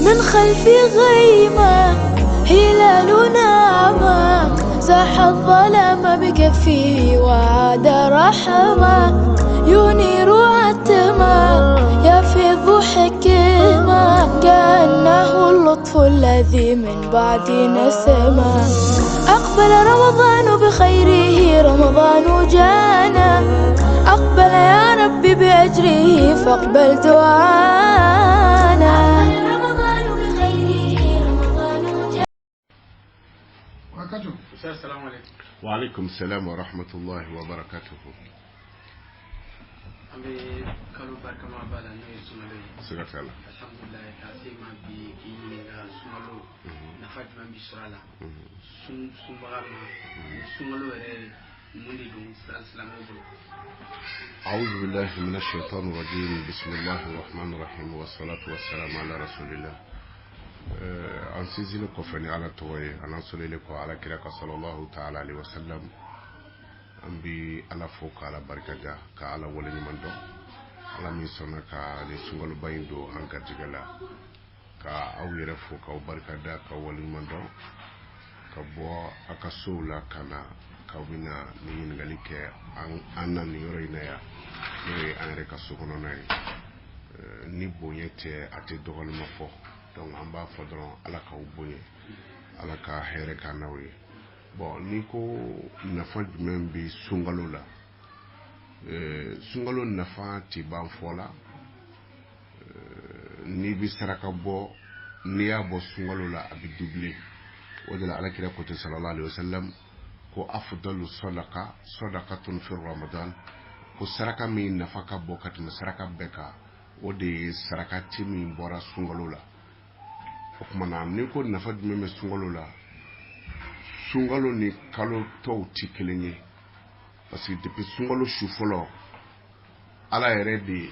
من خلفي غيمة هلالنا عمى زاح الظلام بكفي وعاد رحمة ينير عتمة يفيض حكمة كأنه اللطف الذي من بعد نسمة أقبل رمضان بخيره رمضان جانا أقبل يا ربي بأجره فاقبل دعانا رمضان بخيره رمضان جانا. السلام عليكم. وعليكم السلام ورحمة الله وبركاته. أبي كلو بركة ما بالا نوي سمالو. سكت الله. الحمد لله كاسيما بكيني سمالو نفاج ما بيسرالا. سمبارما سمالو مريدو سلام عليكم. أعوذ بالله من الشيطان الرجيم. بسم الله الرحمن الرحيم والصلاة والسلام على رسول الله. an sinzini kɔfɛ ni ala tɔgɔ ye an solele ko ala kira ka sallallahu ta'ala alaihi wasallam an bi ala fo ka ala barikaja ka ala wale ɲuman dɔn ala min sɔnna ka ni sunkaloba in don an garijɛgɛ la ka aw yɛrɛ fo k'aw barikada ka wale ɲuman dɔn ka bɔ a ka sow la ka na k'aw bɛna ni ɲininkali kɛ an na nin yɔrɔ in na yan n'o ye an yɛrɛ ka so kɔnɔna ye ni bonya tɛ a tɛ dɔgɔlima fɔ. Donc an b'a fɔ dɔrɔn ala k'aw bonya ala ka hɛrɛ k'an n'aw ye. Bon ni ko nafa jumɛn bɛ sunkalo la sunkalo nafa tɛ ban fɔ la ni bɛ saraka bɔ n'i y'a bɔ sunkalo la a bɛ doublé o de la alakira ko ten sallallahu alaihi wasallam ko afdalu sadaqa sadaqatun fi ramadan ko saraka min nafa ka bɔ ka tɛmɛ saraka bɛɛ kan o de ye sarakati min bɔra sunkalo la. O kuma na ni ko nafa jumɛn bɛ sunkalo la sunkalo ni kalo tɔw tɛ kelen ye parce que depuis sunkalo su fɔlɔ ala yɛrɛ de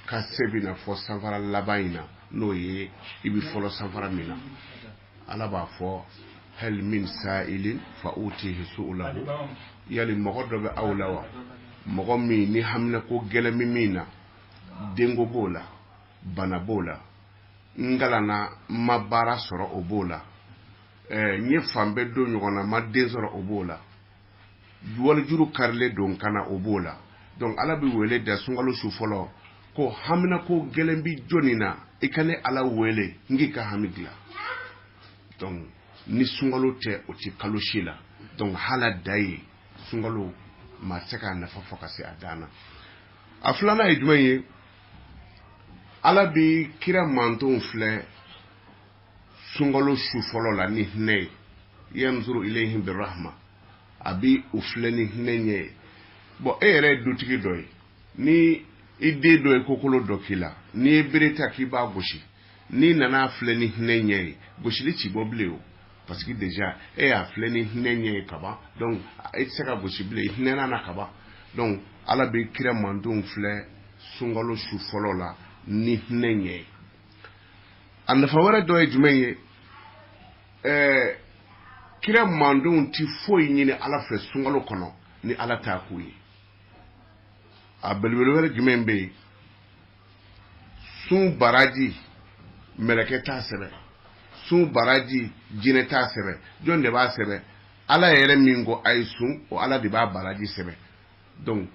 ka se bɛna fɔ sanfara laban in na n'o ye i bɛ fɔlɔ sanfara min na ala b'a fɔ hal min sa'ilin fa utihi su'lahu yali mɔgɔ dɔ bɛ aw la wa mɔgɔ min ni hamina ko gɛlɛn min na dengo b'o la bana b'o la ngalana ma baara sɔrɔ o b'o la nye fan bɛɛ don ɲɔgɔn na ma den sɔrɔ o b'o la walijuru karilen don kana o b'o la donc ala bɛ wele da sunkalo su fɔlɔ ko hamina ko gɛlɛn bi jɔnni na i ka ne ala wele n k'i ka hami dilan donc ni sunkalo tɛ o tɛ kalo si la donc hala da ye sunkalo ma se k'a nafa fɔ ka se a dan na a filanan ye jumɛn ye ala bi kira mantonw filɛ sunkalo su fɔlɔ la ni hinɛ ye yanzuru ilayhim birahma a bi u filɛ ni hinɛ ɲɛ ye bon e yɛrɛ ye dutigi dɔ ye ni i den dɔ ye kokolo dɔ k'i la n'i ye bere ta k'i b'a gosi n'i nana filɛ ni hinɛ ɲɛ ye gosili ci bɔ bilen o parce que déjà e y'a filɛ ni hinɛ ɲɛ ye kaban donc e tɛ se ka gosi bilen i hinɛna na kaban donc ala bi kira mantonw filɛ sunkalo su fɔlɔ la ni hinɛ ɲɛ ye a nafa wɛrɛ dɔ ye jumɛn ye kira mandenw ti foyi ɲini ala fɛ sunkalo kɔnɔ ni ala t'a k'u ye a belebele wɛrɛ jumɛn bɛ yen sun baraji mɛlɛkɛ t'a sɛbɛ sun baraji jinɛ t'a sɛbɛ jɔn de b'a sɛbɛ ala yɛrɛ min ko a ye sun o ala de b'a baraji sɛbɛ donc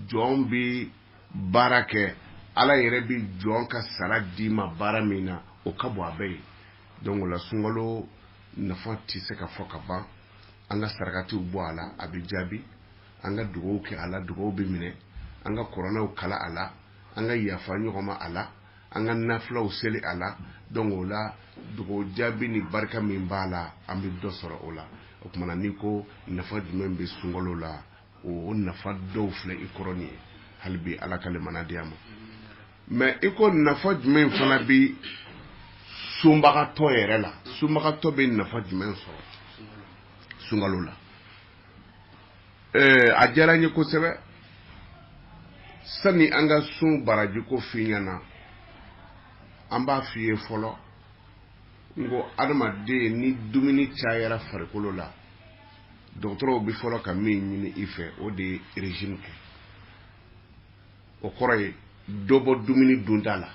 jɔn bi baara kɛ ala yɛrɛ bi jɔn ka sara di ma baara min na o ka bɔ a bɛɛ ye donc o la sunkalo nafa tɛ se ka fɔ ka ban an ka sarakatiw bɔ a la a bɛ jaabi an ka dugawu kɛ a la dugawu bɛ minɛ an ka kuranɛw kala a la an ka yafa ɲɔgɔn ma a la an ka nafilaw seli a la donc o la dugawu jaabi ni barika min b'a la an bɛ dɔ sɔrɔ o la o kumana ni ko nafa jumɛn bɛ sunkalo la o nafa dɔw filɛ i kɔrɔ nin ye hali bi ala ka lemana di a ma mais i ko nafa jumɛn fana bɛ sunbagatɔ yɛrɛ la sunbagatɔ bɛ nafa jumɛn sɔrɔ sunkalo la a diyara n ye kosɛbɛ sani an ka sun baraji ko f'i ɲɛna an b'a f'i ye fɔlɔ n ko adamaden ni dumuni cayara farikolo la dɔgɔtɔrɔw bɛ fɔlɔ ka min ɲini i fɛ o de ye régime kɛ o kɔrɔ ye dɔ bɔ dumuni dunda la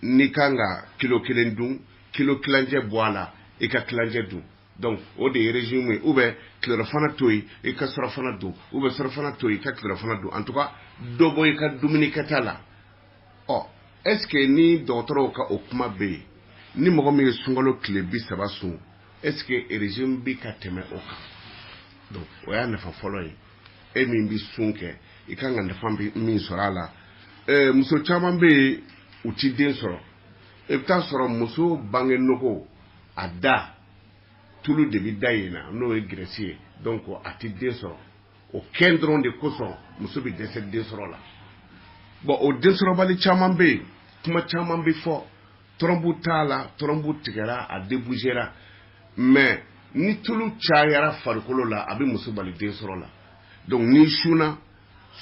ni kanga kilo kelen dun kilo kilancɛ bɔ a la i ka kilancɛ dun donc o de ye régime ou bien kilorafana to yi i ka surafana dun ou bien surafana to yi i ka kilorafana dun en tout cas dɔ bɔ i ka dumuni kɛta la est ce que ni dɔgɔtɔrɔw ka o kuma bɛ yen ni mɔgɔ min ye sunkalo tile 30 sun est ce que régime bi ka tɛmɛ o kan donc o y'a nafa fɔlɔ ye e min bi sun kɛ i kan ka nafa min sɔrɔ a la muso caman bɛ yen u ti den sɔrɔ i bɛ taa sɔrɔ muso bange nɔgɔ a da tulu de bi da yen na n'o ye Grèce ye donc a ti den sɔrɔ o kɛn dɔrɔn de kosɔn muso bi dɛsɛ den sɔrɔ la bon o den sɔrɔbali caman bɛ yen kuma caman bi fɔ tɔrɔmbu t'a la tɔrɔmbu tigɛra a débouchera mais ni tulu cayara farikolo la a bɛ muso bali den sɔrɔ la donc ni sunna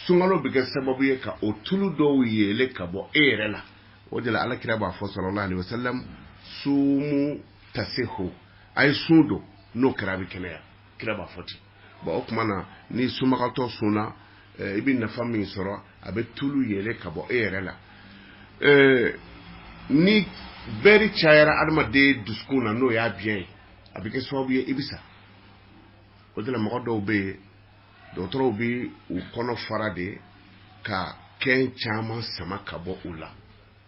sunkalo bɛ kɛ sababu ye ka o tulu dɔw yele ka bɔ e yɛrɛ la o de la alakira b'a fɔ sallallahu alaihi wasallam sumu tasihu a ye sun don n'o kɛra a bɛ kɛnɛya kira b'a fɔ ten bon o tuma na ni sunbagatɔ sunna i bɛ nafa min sɔrɔ a bɛ tulu yele ka bɔ e yɛrɛ la ni bɛri cayara adamaden dusukun na n'o y'a biɲɛ ye a bɛ kɛ sababu ye i bɛ sa o de la mɔgɔ dɔw bɛ yen dɔgɔtɔrɔw bɛ u kɔnɔ fara de ka kɛn caman sama ka bɔ u la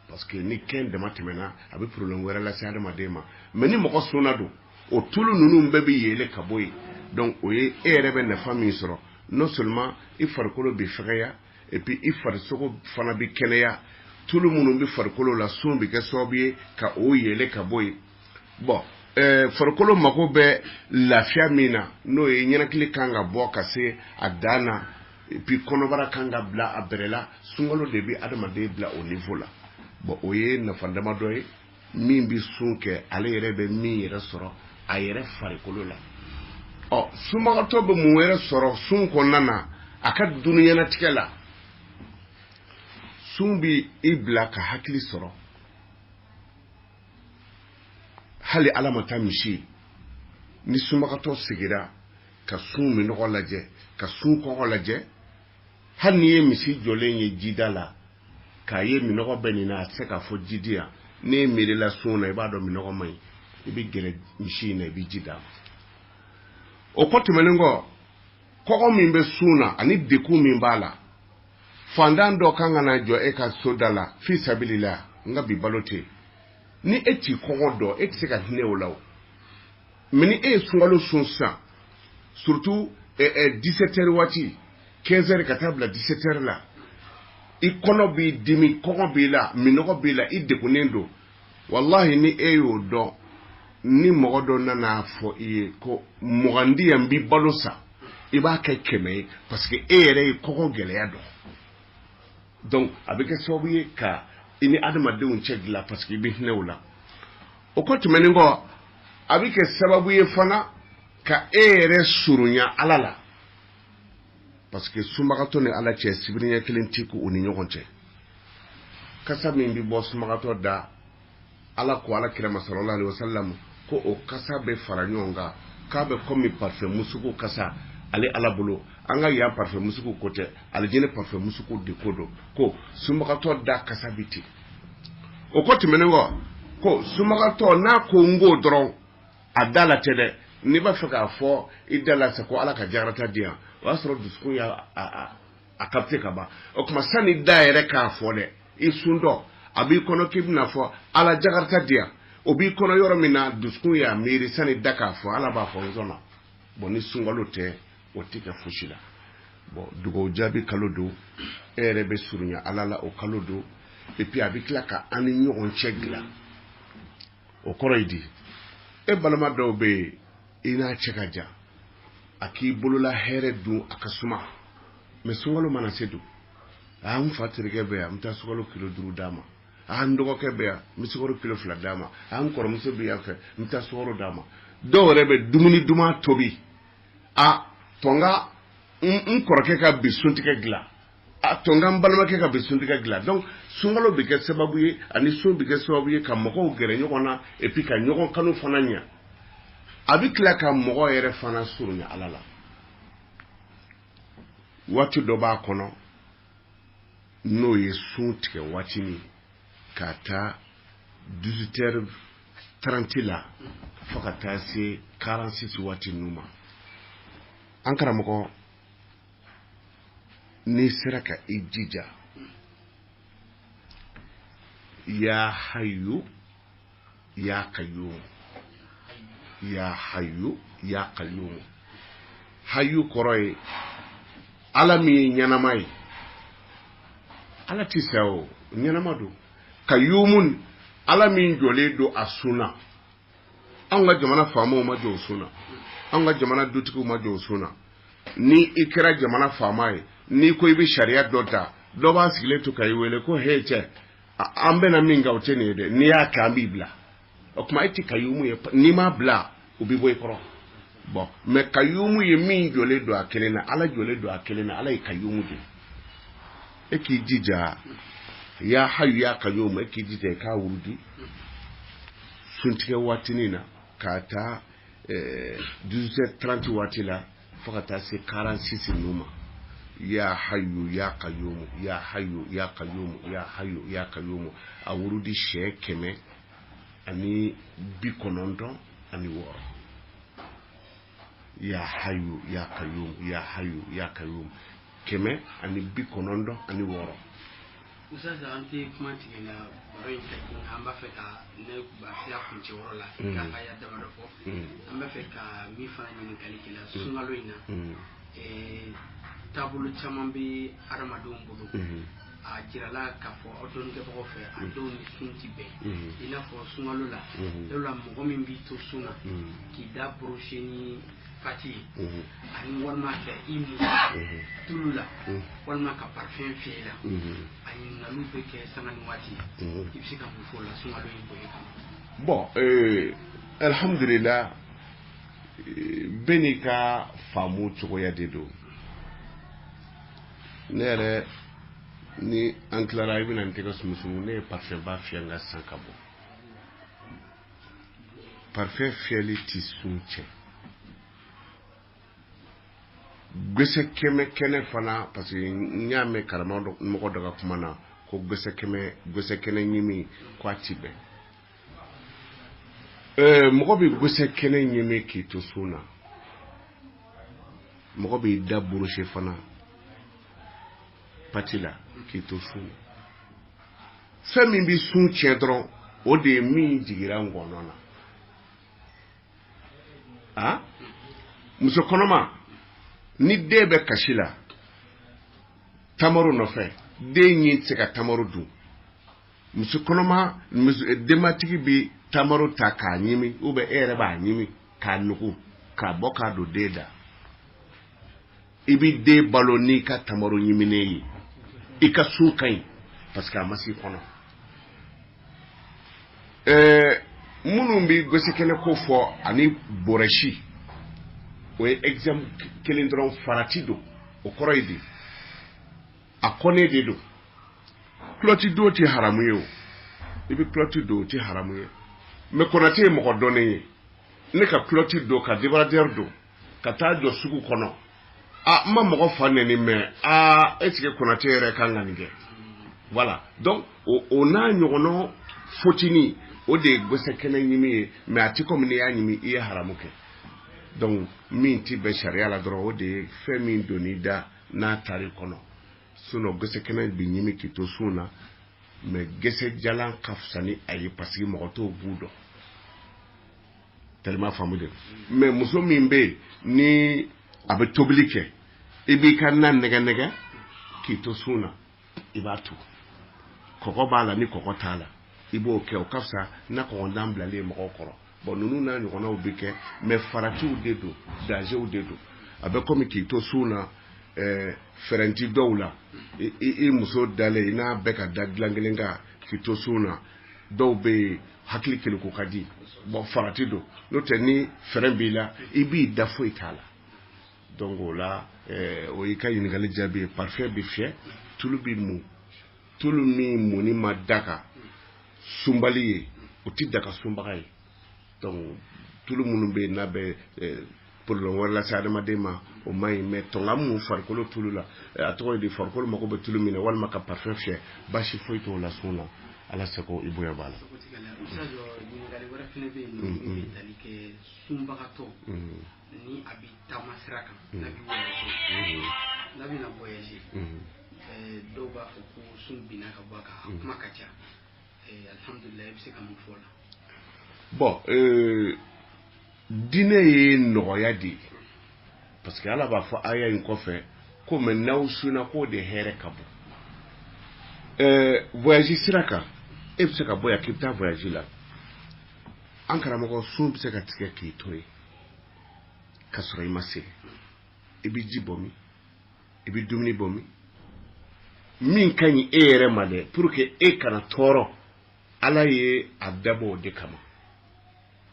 parce que ni kɛn dama tɛmɛna a bɛ problème wɛrɛ lase adamaden ma mais ni mɔgɔ sunna don o tulu ninnu bɛɛ bɛ yele ka bɔ yen donc o ye e yɛrɛ bɛ nafa min sɔrɔ non seulement i farikolo bɛ fɛgɛya et puis i farisogo fana bɛ kɛnɛya tulu minnu bɛ farikolo la sun bɛ kɛ sababu ye ka o yele ka bɔ yen bon farikolo mako bɛ lafiya min na n'o ye ɲɛnakili kan ka bɔ ka se a dan na et puis kɔnɔbara kan ka bila a bɛrɛ la sunkalo de bɛ adamaden bila o niveau la bon o ye nafa dama dɔ ye min bɛ sun kɛ ale yɛrɛ bɛ min yɛrɛ sɔrɔ a yɛrɛ farikolo la sunbagatɔ bɛ mun wɛrɛ sɔrɔ sun kɔnɔna na a ka duniyɛnatigɛ la sun bɛ i bila ka hakili sɔrɔ hali ala ma taa misi ni sunbagatɔ sigira ka sun minɔgɔ lajɛ ka sun kɔgɔ lajɛ hali ni ye misi jɔlen ye jida la k'a ye minɔgɔ bɛ nin na a tɛ se k'a fɔ jidi yan ne ye miirila sun na i b'a dɔn minɔgɔ man ɲi i bɛ gɛrɛ misi in na i bɛ ji d'a ma o kɔ tɛmɛnen kɔ kɔgɔ min bɛ sun na ani dekun min b'a la fandan dɔ kan ka na jɔ e ka so da la fi sabilila n ka bi balo tɛ ni e t'i kɔgɔ dɔn e tɛ se ka hinɛ o la o mais ni e ye sunkalo sun sisan surtout 17 heures waati 15 heures ka taa bila 17 heures la i kɔnɔ b'i dimi kɔgɔ b'i la minɔgɔ b'i la i degunnen don wallahi ni e y'o dɔn ni mɔgɔ dɔ nana fɔ i ye ko mɔgɔndi yan b'i balo sa i b'a kɛ 100 ye parce que e yɛrɛ ye kɔgɔ gɛlɛya dɔn donc a bɛ kɛ sababu ye ka i ni adamadenw cɛ dilan parce que i bɛ hinɛ o la o kɔ tɛmɛnen kɔ a bɛ kɛ sababu ye fana ka e yɛrɛ surunya ala la parce que sunbagatɔ ni ala cɛ sibiriɲɛ kelen tɛ k'u ni ɲɔgɔn cɛ kasa min bɛ bɔ sunbagatɔ da ala ko ala kira sallallahu alaihi wasallam ko o kasa bɛ fara ɲɔgɔn kan k'a bɛ komi parfum musuku kasa ale ala bolo an ka yan parfum musuku ko tɛ alijinɛ parfum musuku de ko don ko sunbagatɔ da kasa bɛ ten o ko tɛmɛnen kɔ ko sunbagatɔ n'a ko n ko dɔrɔn a da la tɛ dɛ n'i b'a fɛ k'a fɔ i da la sa ko ala ka jakarata di yan o y'a sɔrɔ dusukun y'a capté ka ban o tuma sani da yɛrɛ k'a fɔ dɛ i sun dɔ a b'i kɔnɔ k'i bɛna fɔ ala jakarata di yan o b'i kɔnɔ yɔrɔ min na dusukun y'a miiri sani da k'a fɔ ala b'a fɔ n sɔnna bon ni sunkalo tɛ o tɛ kɛ fosi la bon dugawu jaabi kalo don e yɛrɛ bɛ surunya ala la o kalo don et puis a bɛ tila ka an ni ɲɔgɔn cɛ dilan o kɔrɔ ye di e balima dɔw bɛ yen i n'a cɛ ka jan a k'i bolola hɛrɛ dun a ka suma mais sunkalo mana se dun n fa terikɛ bɛ yan n bɛ taa sunkalo kilo 5 d'a ma n dɔgɔkɛ bɛ yan n bɛ sukaro kilo 2 d'a ma n kɔrɔmuso bɛ yan fɛ n bɛ taa sukaro d'a ma dɔw yɛrɛ bɛ dumuni duman tobi tɔnga n kɔrɔkɛ ka bi suntigɛ dilan tɔnga n balimakɛ ka bi suntigɛ dilan donc sunkalo bɛ kɛ sababu ye ani sun bɛ kɛ sababu ye ka mɔgɔw gɛrɛ ɲɔgɔn na et puis ka ɲɔgɔn kanu fana ɲa a bɛ tila ka mɔgɔ yɛrɛ fana surunya ala la waati dɔ b'a kɔnɔ n'o ye sun tigɛ waati min ka taa 18h30 la fo ka taa se 46 waati ninnu ma an karamɔgɔ n'i sera ka i jija ya hayyu ya qayyum ya hayyu ya qayyum hayyu kɔrɔ ye ala min ye ɲɛnama ye ala ti sa o ɲɛnama don qayyumun ala min jɔlen don a sunna an ka jamana faamaw ma jɔ o sunna an ka jamana dutigiw ma jɔ o sunna ni i kɛra jamana faama ye ni ko i bɛ sariya dɔ ta dɔ b'a sigilen to ka i wele ko he cɛ an bɛna min kɛ o tɛ nin ye dɛ n'i y'a kɛ an b'i bila o tuma e tɛ qayyumu ye n'i m'a bila o bɛ bɔ i kɔrɔ bon mais qayyumu ye min jɔlen don a kelen na ala jɔlen don a kelen na ala ye qayyumu de e k'i jija ya hayyu ya qayyum e k'i jija k'a wurudi suntigɛ waatinin na k'a taa 18h30 waati la fo ka taa se 46 ninnu ma ya hayyu ya qayyum ya hayyu ya qayyum ya hayyu ya qayyum a wurudi siɲɛ 196 ya hayyu ya qayyum ya hayyu ya qayyum 196 Ustaz an tɛ kuma tigɛ la baro in fɛ an b'a fɛ ka ne lafiya kuncɛ yɔrɔ la ka aya damadɔ fɔ an b'a fɛ ka min fana ɲininkali kɛ la sunkalo in na taabolo caman bɛ adamadenw bolo a jirala k'a fɔ aw dɔnnikɛbagaw fɛ a dɔw ni sun ti bɛn i n'a fɔ sunkalo la yɔrɔ mɔgɔ min b'i to sun na k'i da boroshe ni pati ani walima kɛ i mu tulu la walima ka parfum fiyɛ la a ɲininkaliw bɛ kɛ sanga ni waati i bɛ se ka mun fɔ o la sunkalo in bonya kama. Bon alhamdulillah bɛɛ n'i ka faamu cogoya de don ne yɛrɛ ni an tilara i bɛna n tɛgɛ sumusumu ne ye parfum ba fiyɛ n ka san ka bɔ parfum fiyɛli tɛ sun cɛ gbese kɛnɛ fana parce que n y'a mɛn karamɔgɔ dɔ ka kuma na ko gbese kɛnɛ ɲimi ko a ti bɛn mɔgɔ bɛ gbese kɛnɛ ɲimi k'i to sun na mɔgɔ b'i da boroshe fana pati la k'i to sun na fɛn min bɛ sun tiɲɛ dɔrɔn o de ye min jigira ngɔnɔ na muso kɔnɔma ni den bɛ kasi la tamaro nɔfɛ den ɲi tɛ se ka tamaro dun muso kɔnɔma denbatigi bɛ tamaro ta k'a ɲimi ou bien e yɛrɛ b'a ɲimi k'a nugu k'a bɔ k'a don den da i bɛ den balo n'i ka tamaro ɲiminen ye i ka sun ka ɲi parce que a ma s'i kɔnɔ minnu bɛ gosikɛnɛ ko fɔ ani bɔrɛsi o ye exemple kelen dɔrɔn farati don o kɔrɔ ye di a kɔnɛ de don clotte don tɛ haramu ye o i bɛ clotte don o tɛ haramu ye mais Konate ye mɔgɔ dɔnnen ye ne ka clotte don ka débardeur don ka taa jɔ sugu kɔnɔ n ma mɔgɔ fa nɛni mais est ce que Konate yɛrɛ kan ka nin kɛ voilà donc o n'a ɲɔgɔnna fotini o de ye gosɛkɛnɛ ɲimi ye mais a tɛ komi n'i y'a ɲimi i ye haramu kɛ donc min ti bɛ sariya la dɔrɔn o de ye fɛn min donn'i da n'a taar'i kɔnɔ sinon gosɛkɛnɛ bi ɲimi k'i to sun na mais gɛsɛ jalan ka fisa ni a ye parce que mɔgɔ t'o bu dɔn tellement faamu de mais muso min bɛ yen ni a bɛ tobili kɛ i b'i ka na nɛgɛ k'i to sun na i b'a to kɔgɔ b'a la ni kɔgɔ t'a la i b'o kɛ o ka fisa na kɔgɔndan bilalen mɔgɔw kɔrɔ bon ninnu n'a ɲɔgɔnnaw bɛ kɛ mais faratiw de don danger de don a bɛ komi k'i to sun na fɛrɛnti dɔw la i muso dalen i n'a bɛɛ ka da dilan kelen kan k'i to sun na dɔw bɛ yen hakili kelenko ka di bon farati don n'o tɛ ni fɛrɛn b'i la i b'i da foyi t'a la donc o la o y'i ka ɲininkali jaabi ye parfum bɛ fiyɛ tulu bɛ mun tulu min muni ma daga sunbali ye o tɛ daga sunbaga ye donc tulu minnu bɛ yen n'a bɛ problème wɛrɛ lase adamaden ma o man ɲi mais tɔnga mun farikolo tulu la a tɔgɔ ye di farikolo mago bɛ tulu min na walima ka parfum fiyɛ basi foyi t'o la sun na ala sago iboya bala ɲininkali wɛrɛ fɛnɛ bɛ yen nɔ min bɛ tali kɛ sunbagatɔ ni a bɛ taama sira kan n'a bɛ voyager n'a bɛna voyager dɔw b'a fɔ ko sun binna ka bɔ a kan a kuma ka ca alhamdulilah i bɛ se ka mun fɔ o la. bon diinɛ ye nɔgɔya de ye parce que ala b'a fɔ aya in kɔfɛ ko mɛ n'aw sunna k'o de hɛrɛ ka bon voyage sira kan e bɛ se ka bɔ yan k'i bɛ taa voyage la an karamɔgɔ sun bɛ se ka tigɛ k'i to yen ka sɔrɔ i ma se i bɛ ji bɔ min i bɛ dumuni bɔ min ka ɲi e yɛrɛ ma dɛ pour que e kana tɔɔrɔ ala ye a dabɔ o de kama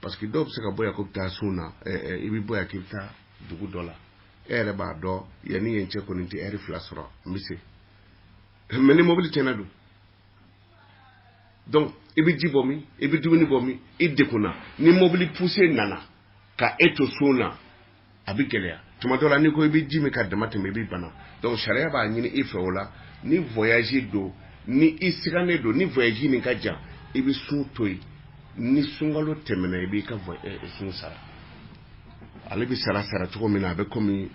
parce que dɔw bɛ se ka bɔ yan ko bɛ taa sun na i bɛ bɔ yan k'i bɛ taa dugu dɔ la e yɛrɛ b'a dɔn yanni yen cɛ kɔni tɛ heure 2 sɔrɔ n bɛ se mais ni mobili tiɲɛna dun donc i bɛ ji bɔ min i bɛ dumuni bɔ min i degunna ni mobili poussé nana ka e to sun na a bɛ gɛlɛya tuma dɔ la n'i ko i bɛ ji min ka dama tɛmɛ i bɛ bana donc sariya b'a ɲini i fɛ o la ni voyage don ni i sigannen don ni voyage nin ka jan i bɛ sun to yen ni sunkalo tɛmɛna i b'i ka sun sara ale bɛ sara cogo min na a bɛ komi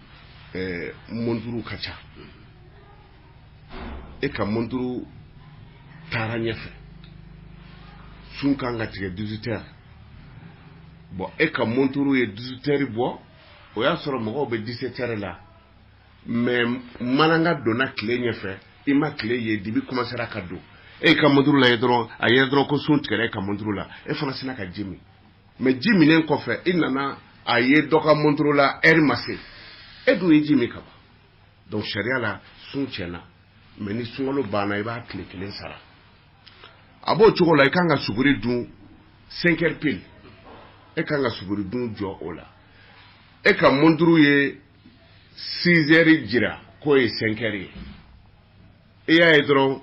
monturu ka ca e ka monturu taara ɲɛfɛ sun kan ka tigɛ 18 heures bon e ka monturu ye 18 heures bɔ o y'a sɔrɔ mɔgɔw bɛ 17 heures la mais mananga donna tile ɲɛfɛ i ma tile ye dibi commencera ka don e ka monturu la ye dɔrɔn a ye dɔrɔn ko sun tigɛra e ka monturu la e fana sina ka ji min mais ji minen kɔfɛ i nana a ye dɔ ka monturu la heure ma se e dun ye ji min ka ban donc sariya la sun tiɲɛna mais ni sunkalo banna i b'a tile kelen sara a b'o cogo la i kan ka suguri dun 5 heures pile e kan ka suguri dun jɔ o la e ka monturu ye 6 heures jira k'o ye 5 heures ye e y'a ye dɔrɔn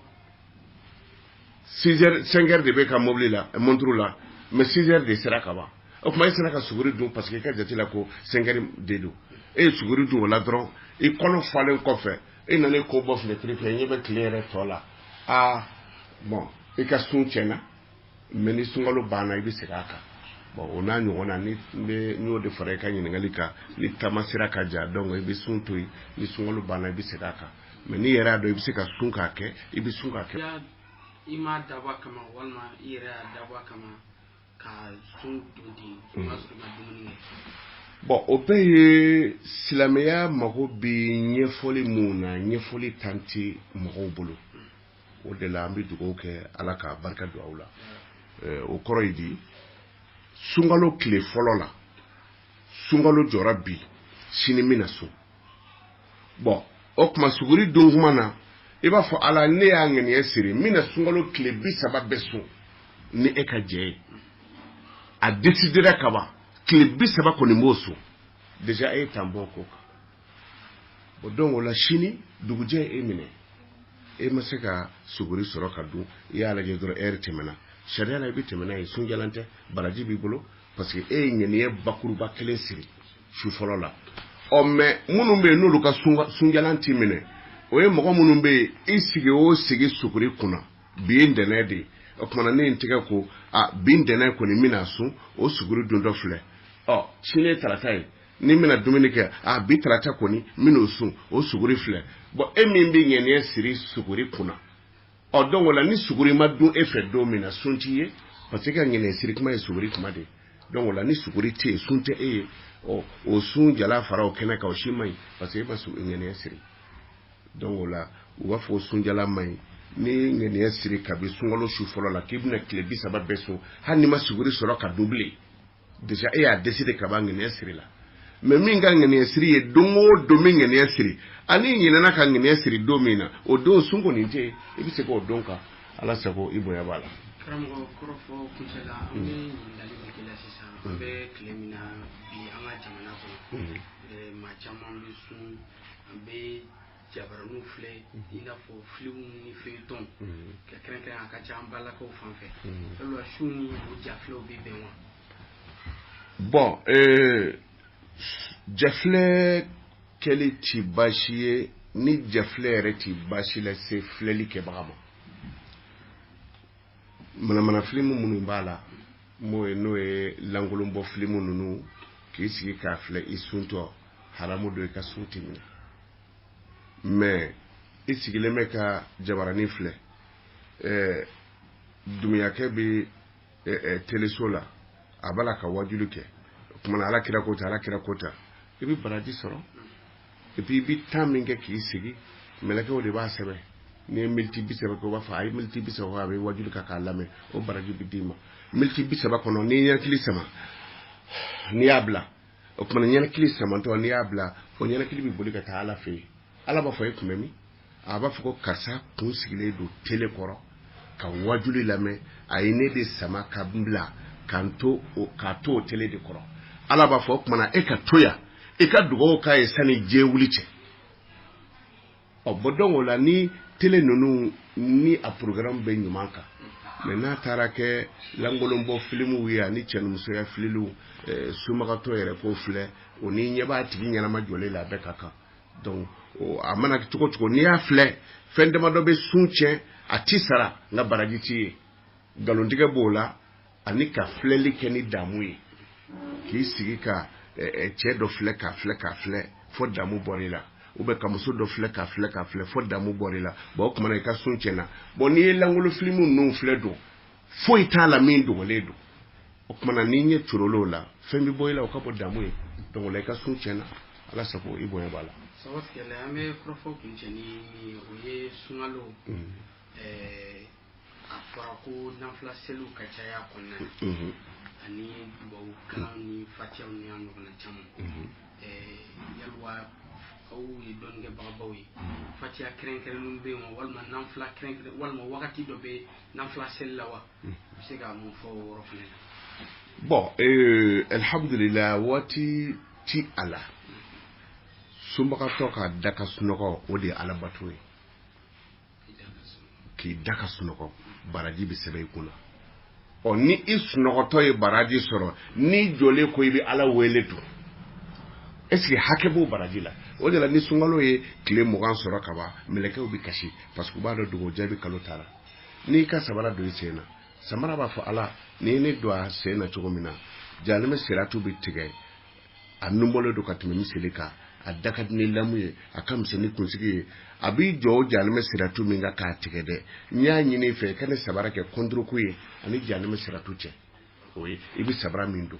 5 heures de bɛ ka mobili la monturu la mais 6 heures de sera ka ban o tuma e sera ka suguri dun parce que i ka jate la ko 5 heures de don e ye suguri dun o la dɔrɔn i kɔnɔ falen kɔfɛ e nana ko bɔ fenêtre fɛ ɲɛ bɛ tile yɛrɛ tɔ la bon i ka sun tiɲɛna mais ni sunkalo banna i bɛ segin a kan bon o n'a ɲɔgɔn na n y'o de fara i ka ɲininkali kan ni taama sira ka jan donc i bɛ sun to yen ni sunkalo banna i bɛ segin a kan mais n'i yɛrɛ y'a dɔn i bɛ se ka sun k'a kɛ i bɛ sun k'a kɛ. i m'a dabɔ a kama walima i yɛrɛ y'a dabɔ a kama ka sun dun ten n'a sɔrɔ i ma dumuni kɛ. bon o bɛɛ ye silamɛya mago bɛ ɲɛfɔli mun na ɲɛfɔli tan tɛ mɔgɔw bolo o de la an bɛ dugawu kɛ ala ka barika don aw la o kɔrɔ ye di sunkalo tile fɔlɔ la sunkalo jɔra bi sini mina so bon o kuma suguri don kuma na i b'a fɔ ala ne y'a ŋaniya siri mina sunkalo tile 30 bɛ so ni e ka jɛ ye a décidera ka ban tile 30 kɔni b'o so déjà e ye tan bɔ ko kan bon donc o la sini dugujɛ e minɛ e ma se ka suguri sɔrɔ ka dun i y'a lajɛ dɔrɔn heure tɛmɛna sariya la i bɛ tɛmɛ n'a ye sunjalan tɛ baraji b'i bolo parce que e ye ŋaniya bakuruba kelen siri su fɔlɔ la mais minnu bɛ yen n'olu ka sunjalan t'i minɛ o ye mɔgɔ minnu bɛ yen i sigi o sigi suguri kunna bi ye ntɛnɛn de ye o kumana ne ye n tɛgɛ ko bi ntɛnɛn kɔni mina sun o suguri dun dɔ filɛ sini ye tarata ye ni mina dumuni kɛ bi tarata kɔni min'o sun o suguri filɛ bon e min bɛ ŋaniya siri suguri kunna donc o la ni suguri ma dun e fɛ don min na sun t'i ye parce que ka ŋaniya siri kuma ye suguri kuma de donc o la ni suguri tɛ yen sun tɛ e ye o sun jala fara o kɛnɛ kan o si ma ɲi parce que e ma ŋaniya siri donc o la u b'a fɔ sun jala ma ɲi ni ŋaniya siri kabi sunkalo su fɔlɔ la k'i bɛna tile 30 bɛɛ so hali ni ma suguri sɔrɔ ka dun bilen déjà e y'a décider ka ban ŋaniya siri la mais min ka ŋaniya siri ye don o don min ŋaniya siri ani ɲinɛna ka ŋaniya siri don min na o don sun kɔni tɛ yen i bɛ se k'o don kan ala sago i bonya b'a la. karamɔgɔ kɔrɔfɔ kuncɛ la an bɛ ɲininkali min kɛ la sisan an bɛ tile min na bi an ka jamana kɔnɔ maa caman bɛ sun an bɛ jabaraniw filɛ i n'a fɔ filiw ni feuilletons ka kɛrɛnkɛrɛn a ka ca an balakaw fan fɛ yalima su ni o jafilɛw bɛ bɛn wa. bon jafilɛ kɛli ti baasi ye ni jafilɛ yɛrɛ ti baasi lase filɛli kɛbaga ma mana filimu minnu b'a la n'o ye langolonbɔ filimu ninnu k'i sigi k'a filɛ i suntɔ haramu don i ka sun tɛ minɛ mais i sigilen bɛ ka jabaranin filɛ dumuyakɛ bɛ teleso la a b'a la ka wajulu kɛ o kumana ala kira ko ta i bɛ baraji sɔrɔ et puis i bɛ temps min kɛ k'i sigi mɛlɛkɛw de b'a sɛbɛn ni militi 30 ko b'a fɔ a ye militi 30 a bɛ wajulu k'a lamɛn o baraji bɛ d'i ma militi 30 kɔnɔ ni ɲɛnakili sama n'i y'a bila o kumana ɲɛnakili samantɔ n'i y'a bila o ɲɛnakili bɛ boli ka taa ala fɛ yen ala b'a fɔ e kun bɛ min a b'a fɔ ko karisa kun sigilen don tele kɔrɔ ka wajuli lamɛn a ye ne de sama ka bila k'a to o tele de kɔrɔ ala b'a fɔ o kumana e ka to yan e ka dugawu k'a ye sani diɲɛ wuli cɛ bɔn donc o la ni tele ninnu ni a programme bɛ ɲuman kan mais n'a taara kɛ langolonbɔ filimuw ye ani cɛnimusoya fililuw sumagatɔ yɛrɛ ko filɛ o ni ɲɛ b'a tigi ɲɛnama jɔlen la a bɛɛ ka kan donc a mana cogo cogo n'i y'a filɛ fɛn damadɔ bɛ sun tiɲɛ a ti sara nka baraji t'i ye nkalontigɛ b'o la ani ka filɛli kɛ ni damu ye k'i sigi ka cɛ dɔ filɛ k'a filɛ fo damu bɔr'i la ou bien ka muso dɔ filɛ k'a filɛ fo damu bɔr'i la bon o kumana i ka sun tiɲɛna bon n'i ye langolo filimu ninnu filɛ don foyi t'a la min dogolen don o kumana n'i ɲɛ cor'o la fɛn bɛ bɔ i la o ka bɔ damu ye donc o la i ka sun tiɲɛna ala sago i bonya b'a la sabatikɛla an bɛ kɔrɔfɔ kun cɛ ni o ye sunkalo a fɔra ko nanfila seliw ka caya kɔnɔna na ani dubabu kalan ni fatiyaw ni a ɲɔgɔnna caman yalwa aw ye dɔnnikɛbagabaw ye fatiya kɛrɛnkɛrɛnninw bɛ yen wa walima nanfila kɛrɛnkɛrɛn walima wagati dɔ bɛ nanfila seli la wa i bɛ se ka mun fɔ o yɔrɔ fana na bon alhamdulillah waati ti a la sunbagatɔ ka da ka sunɔgɔ o de ye alabato ye k'i da ka sunɔgɔ baraji bɛ sɛbɛn i kunna ni i sunɔgɔtɔ ye baraji sɔrɔ ni jɔlen ko i bɛ ala wele dun est-ce que hakɛ b'o baraji la o de la ni sunkalo ye tile 20 sɔrɔ ka ban mɛlɛkɛw bɛ kasi parce que u b'a dɔn dogo jaabi kalo taara n'i ka samara don i sen na samara b'a fɔ ala ni ne don a sen na cogo min na jahanɛmɛ siratu bɛ tigɛ a numɔlen don ka tɛmɛ miseli kan a da ka di ni lamu ye a ka misɛn ni kunsigi ye a b'i jɔ o jahanɛmɛ siratu min kan k'a tigɛ dɛ n y'a ɲini i fɛ i ka ne sabara kɛ kɔnturuku ye ani jahanɛmɛ siratu cɛ o ye i bɛ sabara min don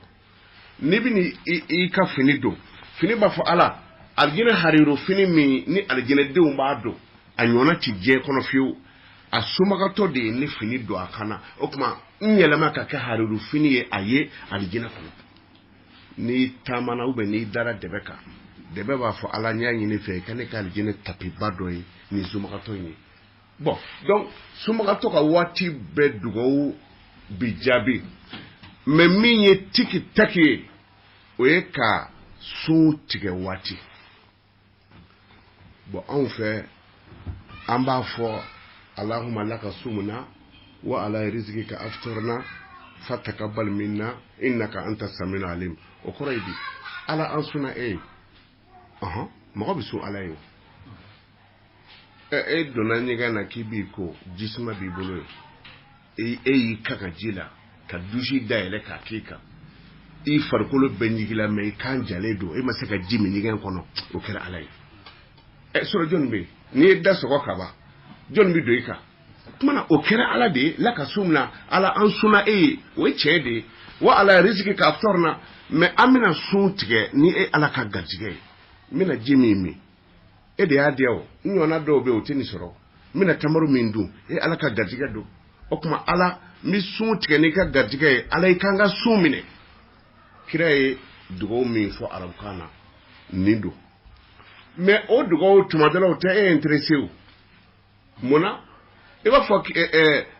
n'i bɛ i ka fini don fini b'a fɔ ala alijinɛ hariru fini min ni alijinɛdenw b'a don a ɲɔgɔnna ti diɲɛ kɔnɔ fiyewu a somagatɔ de ye ne fini don a kan na o tuma n yɛlɛma ka kɛ hariru fini ye a ye alijinɛ kɔnɔ n'i taamana ou bien n'i dara dɛbɛ kan dɛbɛ b'a fɔ ala n y'a ɲini fɛ i ka ne ka alijinɛ tapiba dɔ ye nin somagatɔ in ye bon donc somagatɔ ka waati bɛɛ dugawu bi jaabi mais min ye tiki taki ye o ye ka sun tigɛ waati bon anw fɛ an b'a fɔ allahumma laka sumna wa ala rizqika aftarna fataqabbal minna innaka anta samiul alim o kɔrɔ ye di ala an suna mɔgɔ bɛ sun ala ye e donna ɲɛgɛn na k'i b'i ko jisuma b'i bolo ye e y'i ka ka ji la ka dusi dayɛlɛ k'a k'i kan i farikolo bɛ ɲigila mais i kan jalen don e ma se ka ji min ɲɛgɛn kɔnɔ o kɛra ala ye sɔrɔ jɔn bɛ yen n'i ye da sɔgɔ ka ban jɔn bɛ don i kan kumana o kɛra ala de ye la ka sun na ala an suna e ye o ye tiɲɛ de ye wa ala riziki ka aftarna mais an bɛna sun tigɛ ni e ala ka garijɛgɛ ye n bɛna ji min min e de y'a di yan o n ɲɔgɔnna dɔw bɛ yen o tɛ nin sɔrɔ n bɛna tamaru min dun e ala ka garijɛgɛ don o tuma ala n bɛ sun tigɛ n'i ka garijɛgɛ ye ala i kan ka sun minɛ kira ye dugawu min fɔ arabukan na nin don mais o dugawu tuma dɔ la o tɛ e intéressé o munna i b'a fɔ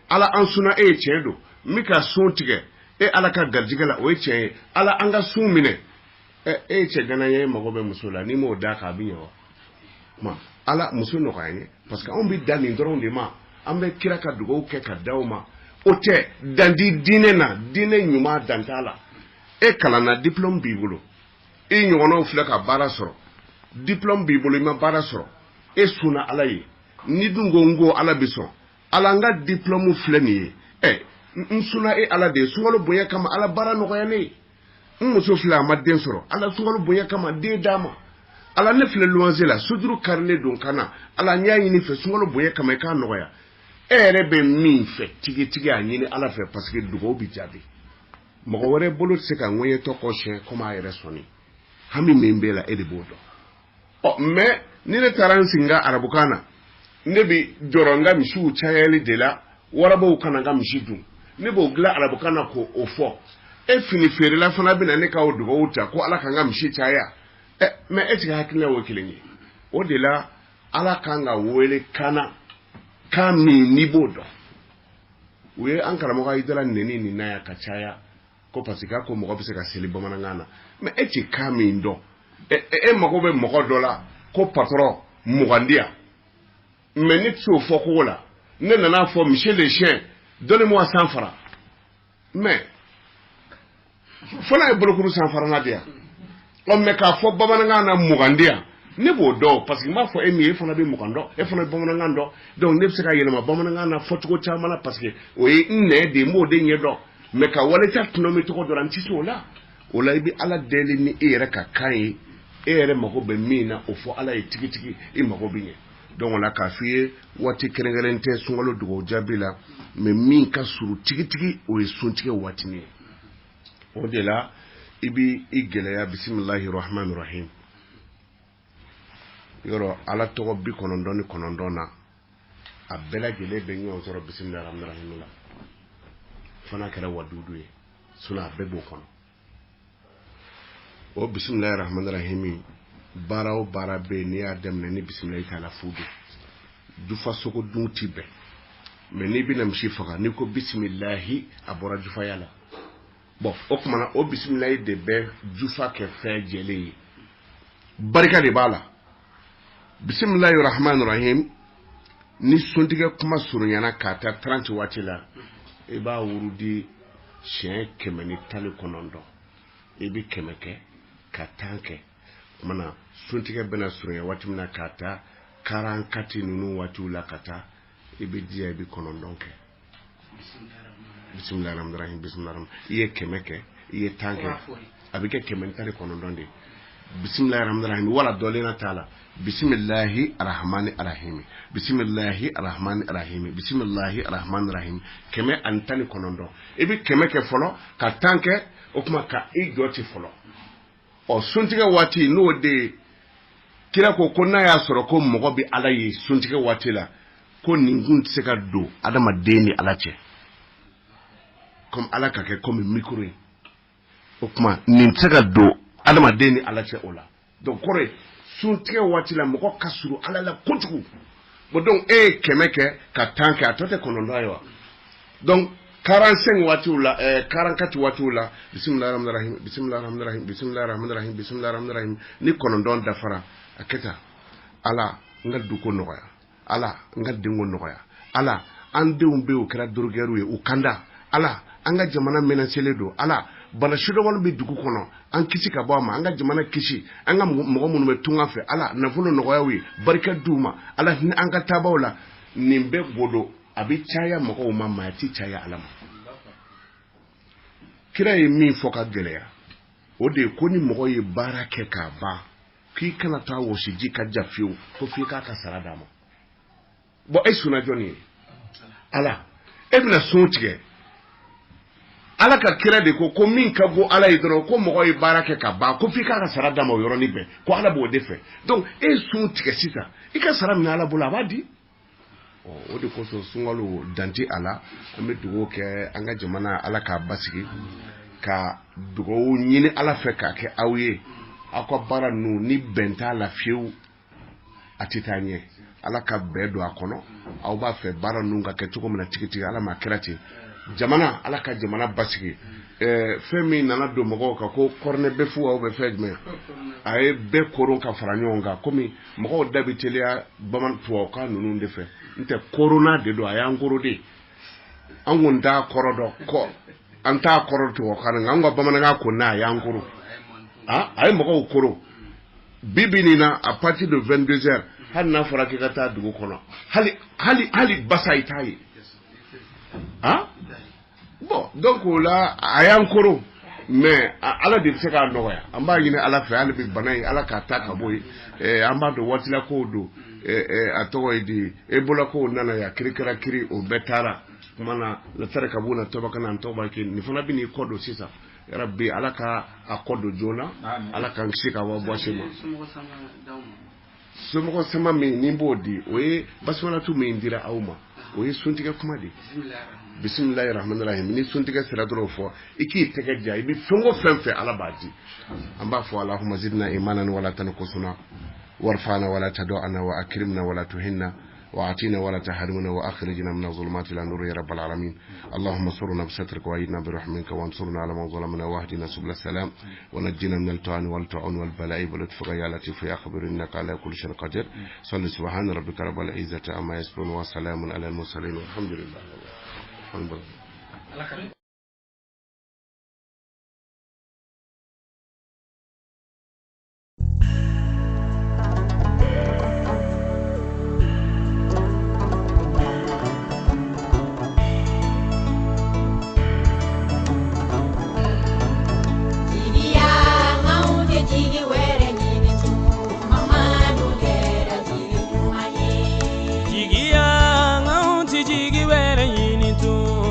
ala an suna e ye tiɲɛ don n bɛ ka sun tigɛ e ala ka garijɛgɛ la o ye tiɲɛ ye ala an ka sun minɛ e ye cɛ ganaya ye mago bɛ muso la n'i m'o da k'a bɛ ɲɛ wa ma ala muso nɔgɔya ye parce que anw bɛ da nin dɔrɔn de ma an bɛ kira ka dugawu kɛ ka da o ma o tɛ dandi diinɛ na diinɛ ɲuman dan t'a la e kalanna diplôme b'i bolo e ɲɔgɔnnaw filɛ ka baara sɔrɔ diplôme b'i bolo i ma baara sɔrɔ e sunna ala ye ni dun ko n ko ala bɛ sɔn ala n ka diplôme filɛ nin ye nsuna e ala de sunkalo bonya kama ala bara nɔgɔya ne muso filɛ a ma den sɔrɔ ala sunkalo bonya kama den d'a ma ala ne filɛ luwanse la sojuru karilen don kana ala n y'a ɲini fɛ sunkalo bonya kama i k'a nɔgɔya e yɛrɛ bɛ min fɛ tigitigi a ɲini ala fɛ parce que dugawu bi jaabi mɔgɔ wɛrɛ bolo tɛ se ka ŋɛɲɛtɔ kɔsiyɛn komi a yɛrɛ sɔnni hami min b'e la e de b'o dɔn mais ni ne taara n sigi n ka arabukan na ne bi jɔrɔ n ka misiw cayali de la warabaw kana n ka misi dun ne b'o dilan arabukan na k'o fɔ e fini feerela fana bɛ na ne k'aw dugawu ta ko ala ka n ka misi caya mais est ce que hakilina y'o kelen ye o de la ala kan ka wele kana kan min n'i b'o dɔn u ye an karamɔgɔ Ayidara nɛni nin na yan ka caya ko parce que ko mɔgɔ bɛ se ka seli bamanankan na mais e tɛ kan min dɔn e mago bɛ mɔgɔ dɔ la ko patron mugan di yan mais ne tɛ se o fɔ cogo la ne nana fɔ monsieur le chien donnez-moi 100 francs mais fana ye bolokuru 100 francs na di yan mais k'a fɔ bamanankan na mugan di yan ne b'o dɔn parce que n b'a fɔ e min ye e fana bɛ mugan dɔn e fana bɛ bamanankan dɔn donc ne bɛ se ka yɛlɛma bamanankan na fɔcogo caman na parce que o ye n nɛ de ye n b'o de ɲɛ dɔn mais ka walita tunɔmi tɔgɔ dɔrɔn n tɛ se o la i bɛ ala deli ni e yɛrɛ ka kan ye e yɛrɛ mago bɛ min na o fɔ ala ye tigitigi e mago bɛ ɲɛ donc o la k'a f'i ye waati kɛrɛnkɛrɛn tɛ sunkalo dugawu jaabi la mais min ka surun tigitigi o ye suntigɛ waatinin ye o de la i b'i gɛlɛya bisimilahi rahmani rahim yɔrɔ ala tɔgɔ 99 na a bɛɛ lajɛlen bɛ ɲɔgɔn sɔrɔ bisimilahi rahmani rahim la fana kɛra wadudu ye sinon a bɛɛ b'o kɔnɔ o bisimilahi rahmani rahim baara o baara bɛ yen n'i y'a daminɛ ni bisimilahi ta'ala fu don jufa sogo dun ti bɛn mais n'i bɛna misi faga n'i ko bisimilahi a bɔra jufaya la bon o tuma na o bisimilahi de bɛ jufa kɛ fɛn jɛlen ye barika de b'a la bisimilahi rahmani rahim ni suntigɛ kuma surunyana k'a ta 30 waati la i b'a wurudi siɲɛ 119 i bɛ 100 kɛ ka 10 kɛ mana suntigɛ bɛna surunya waati min na k'a ta 44 ninnu waatiw la ka taa i bɛ diya i bɛ 9 kɛ bisimilahi rahmani rahim bisimilahi rahmani i ye 100 kɛ i ye 10 kɛ a bɛ kɛ 119 de bisimilahi rahmani rahim wala dɔlen t'a la bisimilahi rahmani rahim bisimilahi rahmani rahim bisimilahi rahmani rahim 119 i bɛ 100 kɛ fɔlɔ ka 10 kɛ o kuma ka i jɔ ti fɔlɔ suntigɛ waati n'o de kira ko n'a y'a sɔrɔ ko mɔgɔ bɛ ala ye suntigɛ waati la ko nin kun tɛ se ka don adamaden ni ala cɛ comme ala ka kɛ comme micro ye o kuma nin tɛ se ka don adamaden ni ala cɛ o la donc kɔrɔ ye suntigɛ waati la mɔgɔ ka surun ala la kojugu bon donc e ye 100 kɛ ka 10 kɛ a tɔ tɛ 9 ye wa donc 45 waatiw la 44 waatiw la bisimilahi rahmani rahim bisimilahi rahmani rahim bisimilahi rahmani rahim bisimilahi rahmani rahim ni 9 dafara a kɛta ala n ka duko nɔgɔya ala n ka denko nɔgɔya ala an denw bɛ o kɛra dorogɛriw ye u kanda ala an ka jamana menacelen don ala bana sidɔnwale bɛ dugu kɔnɔ an kisi ka bɔ a ma an ka jamana kisi an ka mɔgɔ minnu bɛ tunga fɛ ala nafolo nɔgɔyaw ye barika d'u ma ala hinɛ an ka taabaw la nin bɛɛ godo a bɛ caya mɔgɔw ma maa ti caya ala ma kira ye min fɔ ka gɛlɛya o de ye ko ni mɔgɔ ye baara kɛ k'a ban k'i kana taa wɔsi ji ka ja fiyewu ko f'i k'a ka sara d'a ma bon e sunna jɔnni ye ala e bɛna sun tigɛ ala ka kira de ko min ka go ala ye dɔrɔn ko mɔgɔ ye baara kɛ ka ban ko f'i k'a ka sara d'a ma o yɔrɔnin bɛɛ ko ala b'o de fɛ donc e ye sun tigɛ sisan i ka sara minɛ ala bolo a b'a di o de kosɔn sunkalo danti a la an bɛ dugawu kɛ an ka jamana ala k'a basigi ka dugawu ɲini ala fɛ k'a kɛ aw ye aw ka baara ninnu ni bɛn t'a la fiyewu a tɛ taa ɲɛ ala ka bɛn don a kɔnɔ aw b'a fɛ baara ninnu ka kɛ cogo min na tigitigi ala ma kɛra ten jamana ala ka jamana basigi fɛn min nana don mɔgɔw kan ko kɔrɔnɛ bɛ fu aw bɛ fɛn jumɛn a ye bɛɛ koron ka fara ɲɔgɔn kan komi mɔgɔw da bɛ teliya tubabukan ninnu de fɛ n tɛ korona de don a y'an koro de an kun t'a kɔrɔ dɔn kɔ an t'a kɔrɔ tubabukan na an ka bamanankan ko n'a y'an koro a ye mɔgɔw koro bibi nin na à partir de 22h hali n'a fɔra k'i ka taa dugu kɔnɔ hali basa i t'a ye donc o la a y'an koro mais ala de bɛ se k'a nɔgɔya an b'a ɲini ala fɛ hali bi bana in ala k'a ta ka bɔ yen an b'a dɔn waatila kow don a tɔgɔ ye di ebola kow nana ya kiri kɛra kiri o bɛɛ taara kuma na lasara ka bɔ na tɔba kana an tɔba kɛ nin fana bɛ n'i kɔ don sisan yarabi ala ka a kɔ don joona ala k'an kisi ka bɔ se ma somɔgɔ sama min ni b'o di o ye basmalatu min dira aw ma o ye suntigɛ kuma de bismillahir rahmanir rahim ni suntigɛ sira dɔrɔn fɔ i k'i tɛgɛ ja i bɛ fɛn o fɛn fɛ ala b'a di an b'a fɔ allahumma zidna imanan wala tanqusuna warfa'na wala tad'ana wa akrimna wala tuhinna وأعطينا ولا تحرمنا وأخرجنا من الظلمات إلى النور يا رب العالمين اللهم انصرنا بسترك وأيدنا برحمتك وانصرنا على من ظلمنا واهدنا سبل السلام ونجنا من الطعن والطعن والبلاء بلطفك يا لطيف يا خبير إنك على كل شيء قدير صل سبحان ربك رب العزة عما يصفون وسلام على المرسلين والحمد لله